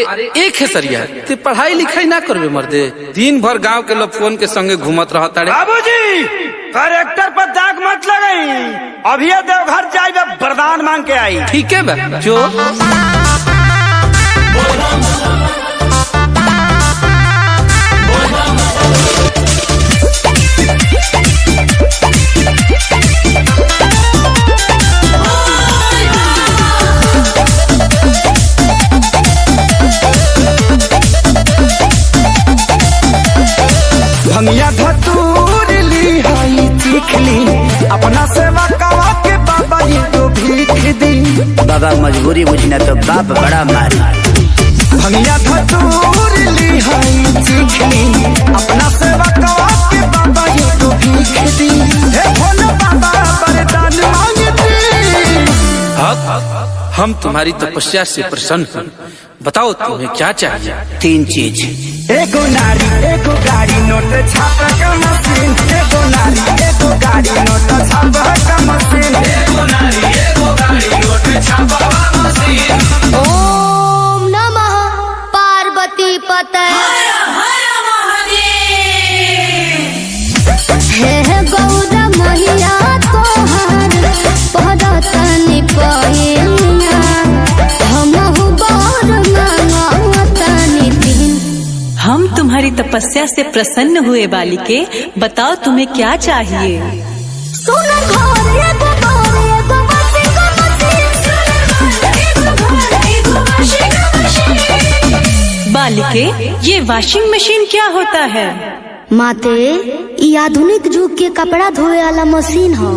अरे एक है सरिया ते पढ़ाई लिखाई ना करबे मर्दे, दिन भर गांव के लोग फोन के संगे घूमत रहता रे। बाबूजी करेक्टर पर दाग मत लगाई, अभी देवघर जाए वरदान मांग के आई। ठीक है बा जो भंगिया धतूर ली हाई चीख ली, अपना सेवा कवा के बाबा जी को भीख दी। बाबा मजबूरी बुझना तो बाप बड़ा मारी। भंगिया धतूर ली हाई चीख ली, अपना सेवा कवा के बाबा जी को भीख दी। हे भोले बाबा वरदान मांगती। हम तुम्हारी तपस्या से प्रसन्न हैं, बताओ तुम्हें क्या चाहिए। 3 चीज, एगो नारी एगो गाड़ी नोट छापा का मशीन, एगो नारी एगो गाड़ी नोट छापा का मशीन, एगो नारी एगो गाड़ी नोट छापा का मशीन। ओम नमः पार्वती पते हे गौर मैया तोहर पदतनि पयिया, हमहु बर मांगतनि दिन। हम तुम्हारी तपस्या से प्रसन्न हुए बालिके, बताओ तुम्हें क्या चाहिए। सुनर घर एगो घर एगो वाशिंग मशीन। बालिके ये वॉशिंग मशीन क्या होता है। माते ई आधुनिक युग के कपड़ा धोए वाला मशीन है।